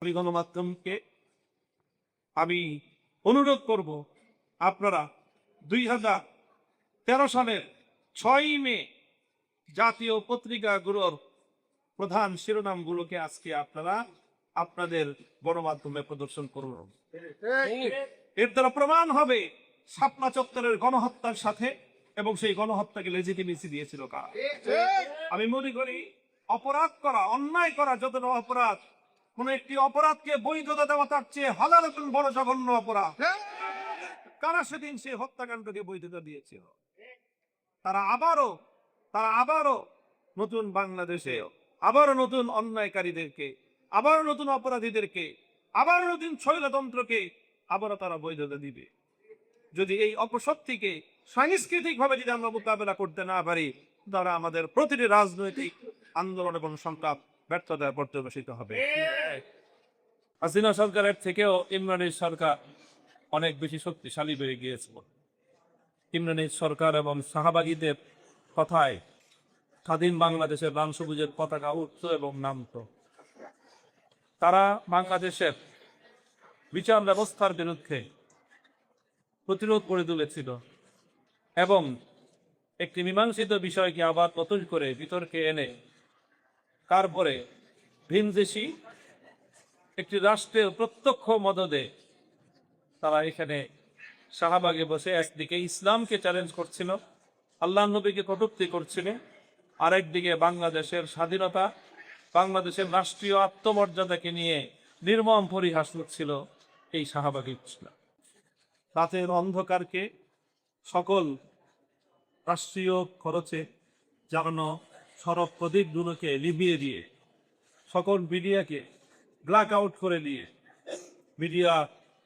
আমি গণমাধ্যমকে আমি অনুরোধ করব, আপনারা 2013 সালের 6ই মে জাতীয় পত্রিকাগুলোর প্রধান শিরোনামগুলোকে আজকে আপনারা আপনাদের গণমাধ্যমে প্রদর্শন করুন। এর দ্বারা প্রমাণ হবে শাপলা চত্বরের গণহত্যার সাথে এবং সেই গণহত্যাকে লেজিটিমেসি দিয়েছিল কারা। আমি মনে করি অপরাধ করা, অন্যায় করা যতটা অপরাধ, কোন একটি অপরাধকে বৈধতা দেওয়া তার চেয়ে হাজার গুণ বড় জঘন্য অপরাধ। কারা সেদিন সেই হত্যাকাণ্ডকে বৈধতা দিয়েছিল? তারা আবারও নতুন বাংলাদেশে আবারও নতুন অন্যায়কারীদেরকে, আবারও নতুন অপরাধীদেরকে, আবারও নতুন শৈলতন্ত্রকে আবারও তারা বৈধতা দিবে। যদি এই অপশক্তিকে সাংস্কৃতিক ভাবে যদি আমরা মোকাবেলা করতে না পারি, তারা আমাদের প্রতিটি রাজনৈতিক আন্দোলন এবং সংগ্রাম ব্যর্থতায় পর্যবেসিত হবে। হাসিনা সরকারের থেকেও ইমরানের সরকার অনেক বেশি শক্তিশালী বেড়ে গিয়েছিল। ইমরানের সরকার এবং শাহবাগীদের কথায় স্বাধীন বাংলাদেশের লাল সবুজের পতাকা উঠত এবং নামত। তারা বাংলাদেশের বিচার ব্যবস্থার বিরুদ্ধে প্রতিরোধ গড়ে তুলেছিল এবং একটি মীমাংসিত বিষয়কে আবার নতুন করে বিতর্কে এনে তারপরে ভিনদেশি একটি রাষ্ট্রের প্রত্যক্ষ মদদে তারা এখানে শাহবাগে বসে একদিকে ইসলামকে চ্যালেঞ্জ করছিল, আল্লাহ নবীকে কটূক্তি করছিল, আরেকদিকে বাংলাদেশের স্বাধীনতা, বাংলাদেশের রাষ্ট্রীয় আত্মমর্যাদাকে নিয়ে নির্মম পরিহাস করছিল এই শাহবাগী ইসলাম। রাতের অন্ধকারকে সকল রাষ্ট্রীয় খরচে জ্বালানো সড়ক প্রদীপগুলোকে লিভিয়ে দিয়ে, সকল মিডিয়াকে ব্ল্যাক আউট করে দিয়ে, মিডিয়া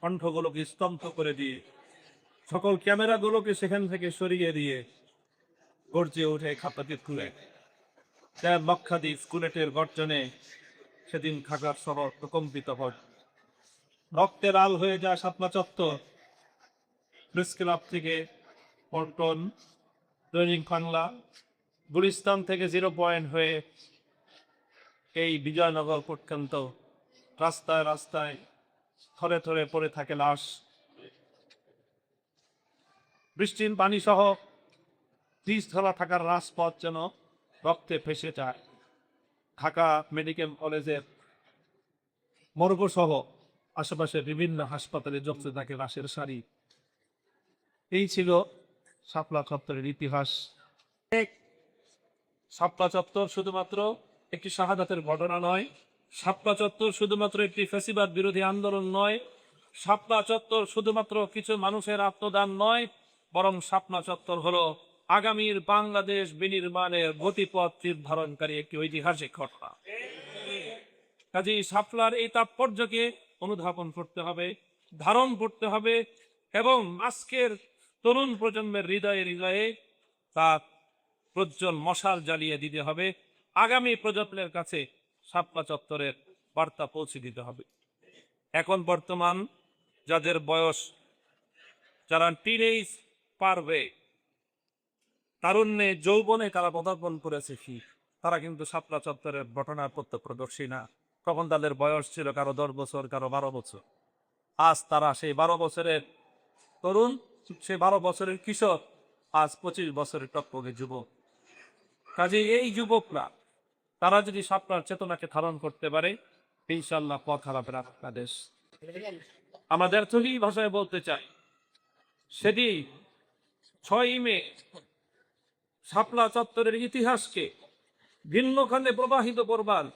কণ্ঠগুলোকে স্তব্ধ করে দিয়ে, সকল ক্যামেরাগুলোকে সেখান থেকে সরিয়ে দিয়ে গর্জে ওঠে খাতাতে তুলে লক্ষাধিক স্কুলেটের গর্জনে সেদিন ঢাকার শহর প্রকম্পিত হয়। রক্তে লাল হয়ে যায় শাপলা চত্বর, প্রেস ক্লাব থেকে পল্টন, দৈনিক বাংলা, গুলিস্তান থেকে 0 পয়েন্ট হয়ে এই বিজয়নগর পর্যন্ত রাস্তায় রাস্তায় থরে থরে পড়ে থাকে লাশ। বৃষ্টির পানি সহ 30 ধরা থাকার রাজপথ যেন রক্তে ফেসে যায়। ঢাকা মেডিকেল কলেজের মর্গ সহ আশেপাশে বিভিন্ন হাসপাতালে জমতে থাকে লাশের সারি। এই ছিল শাপলা চত্বরের ইতিহাস। শাপলা চত্বর শুধুমাত্র একটি শাহাদাতের ঘটনা নয়, শাপলা চত্বর শুধুমাত্র একটি ফ্যাসিবাদ বিরোধী আন্দোলন নয়, শাপলা চত্বর শুধুমাত্র কিছু মানুষের আত্মদান নয়, বরং শাপলা চত্বর হলো আগামীর বাংলাদেশ বিনির্মাণের গতিপথ নির্ধারণকারী একটি ঐতিহাসিক ঘটনা। কাজেই শাপলার এই তাৎপর্যকে অনুধাবন করতে হবে, ধারণ করতে হবে এবং আজকের তরুণ প্রজন্মের হৃদয়ে হৃদয়ে তার প্রজ্জ্বল মশাল জ্বালিয়ে দিতে হবে। আগামী প্রজন্মের কাছে শাপলা চত্বরের বার্তা পৌঁছে দিতে হবে। এখন বর্তমান যাদের বয়স, যারা টিনেজ পারবে, তারুণ্যে যৌবনে তারা পদার্পণ করেছে, তারা কিন্তু শাপলা চত্বরের ঘটনার প্রত্যক্ষদর্শী না। তখন তাদের বয়স ছিল কারো 10 বছর, কারো 12 বছর। আজ তারা সেই 12 বছরের তরুণ, সেই 12 বছরের কিশোর, আজ 25 বছরের টকটকে যুবক। কাজে এই যুবকরা তারা যদি শাপলার চেতনাকে ধারণ করতে পারে, ইনশাআল্লাহ পথ হারাবে না বাংলাদেশ। আমাদের তৈরি ভাষায় বলতে চাই, সেটি 6ই মে শাপলা চত্বরের ইতিহাসকে ভিন্নখানে প্রবাহিত করবার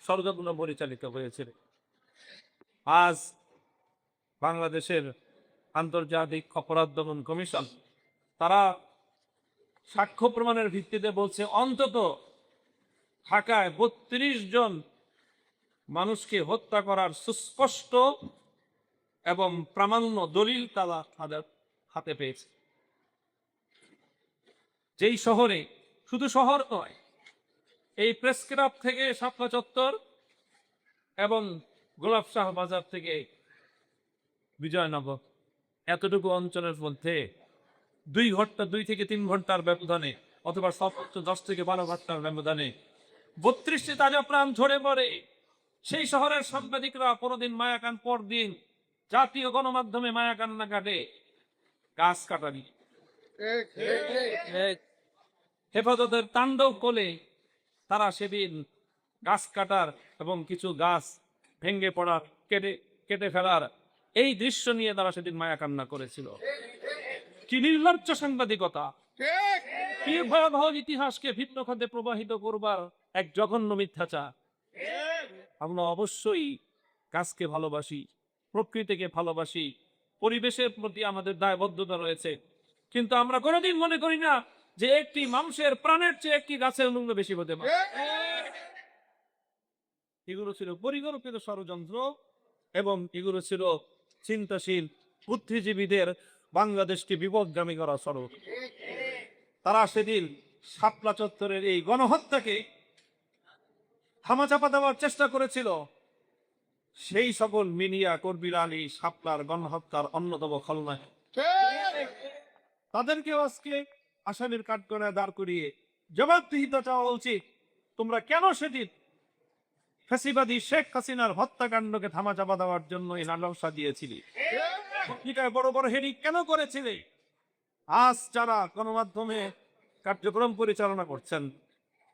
ষড়যন্ত্র পরিচালিত হয়েছিল। আজ বাংলাদেশের আন্তর্জাতিক অপরাধ দমন কমিশন তারা সাক্ষ্য প্রমাণের ভিত্তিতে বলছে অন্তত ঢাকায় 32 জন মানুষকে হত্যা করার সুস্পষ্ট এবং প্রামাণ্য দলিল তারা তাদের হাতে পেয়েছে। যেই শহরে, শুধু শহর নয়, এই প্রেস ক্লাব থেকে শাপলা চত্বর এবং গোলাপ শাহ বাজার থেকে বিজয়নগর, এতটুকু অঞ্চলের মধ্যে 2 থেকে 3 ঘন্টার ব্যবধানে অথবা সর্বোচ্চ 10 থেকে 12 ঘন্টার ব্যবধানে 32টি তাজা প্রাণ ঝরে পড়ে। সেই শহরের সাংবাদিকরা পরদিন মায়াকান পরদিন জাতীয় গণমাধ্যমে মায়াকান্না কাটে গাছ কাটারি হেফাজতের তাণ্ডব কোলে তারা সেদিন গাছ কাটার এবং কিছু গাছ ভেঙে পড়ার কেটে কেটে ফেলার এই দৃশ্য নিয়ে তারা সেদিন মায়াকান্না করেছিল। কি নির্লজ্জ সাংবাদিকতা, কি ভয়াবহ ইতিহাসকে ভিন্ন খাতে প্রবাহিত করবার এক জঘন্য মিথ্যাচার। আমরা অবশ্যই গাছকে ভালোবাসি, প্রকৃতিকে ভালোবাসি, পরিবেশের প্রতি আমাদের দায়বদ্ধতা রয়েছে, কিন্তু আমরা কোনোদিন মনে করি না যে একটি মানুষের প্রাণের চেয়ে একটি গাছের মূল্য বেশি হতে পারে। এগুলো ছিল পরিকল্পিত ষড়যন্ত্র এবং এগুলো ছিল চিন্তাশীল বুদ্ধিজীবীদের বাংলাদেশকে বিপদগামী করা ষড়যন্ত্র। তারা সেদিন শাপলা চত্বরের এই গণহত্যাকে থামাচাপা দেওয়ার চেষ্টা করেছিল। সেই সকল মিডিয়া কর্মীরা এই শাপলার গণহত্যার অন্যতম খলনায়ক, তাদেরকেও আজকে আসামির কাঠগড়ায় দাঁড় করিয়ে জবাবদিহিতা চাওয়া উচিত। তোমরা কেন সেদিন ফ্যাসিবাদী শেখ হাসিনার হত্যাকাণ্ডকে থামাচাপা দেওয়ার জন্য এই নাটক দিয়েছিলি? পত্রিকায় বড় বড় হেডিং কেন করেছিলে? আজ যারা গণমাধ্যমে কার্যক্রম পরিচালনা করছেন,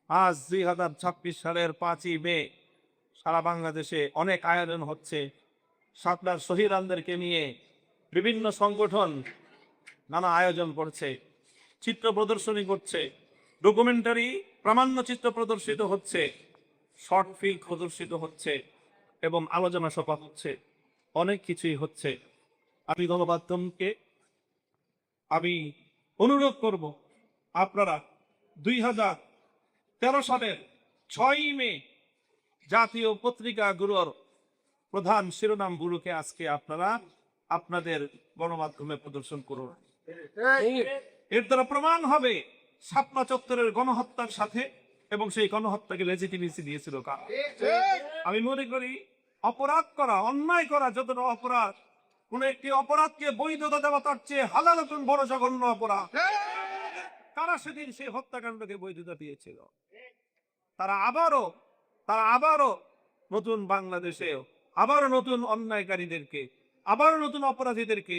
আজ 2026 সালের 5ই মে সারা বাংলাদেশে অনেক আয়োজন হচ্ছে। শাপলার শহীদদেরকে নিয়ে বিভিন্ন সংগঠন নানা আয়োজন করছে, চিত্র প্রদর্শনী করছে, ডকুমেন্টারি প্রামাণ্য চিত্র প্রদর্শিত হচ্ছে, শর্ট ফিল্ম প্রদর্শিত হচ্ছে এবং আলোচনা সভা হচ্ছে, অনেক কিছুই হচ্ছে। আমি গণমাধ্যমকে আমি অনুরোধ করব, আপনারা 2013 সালের 6ই মে জাতীয় পত্রিকাগুলোর প্রধান শিরোনামগুলোকে আজকে আপনারা আপনাদের গণমাধ্যমে প্রদর্শন করুন। এর দ্বারা প্রমাণ হবে শাপলা চত্বরের গণহত্যার সাথে এবং সেই গণহত্যাকে লেজিটিমেসি দিয়েছিল কারা। আমি মনে করি অপরাধ করা, অন্যায় করা যতটা অপরাধ, কোন একটি অপরাধকে বৈধতা দেওয়া তার চেয়ে হাজার গুণ বড় জঘন্য অপরাধ। তারা সেদিন সেই হত্যাকাণ্ডকে বৈধতা দিয়েছিল। তারা আবারও নতুন বাংলাদেশে আবারও নতুন অন্যায়কারীদেরকে, আবারও নতুন অপরাধীদেরকে,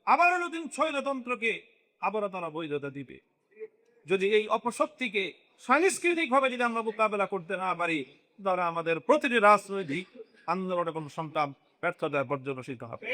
আবারও নতুন স্বৈরতন্ত্রকে আবারও তারা বৈধতা দিবে। যদি এই অপশক্তিকে সাংস্কৃতিক ভাবে যদি আমরা মোকাবেলা করতে না পারি, তাহলে আমাদের প্রতিটি রাজনৈতিক আন্দোলন এবং সংগ্রাম ব্যর্থতায় পর্যবসিত হবে।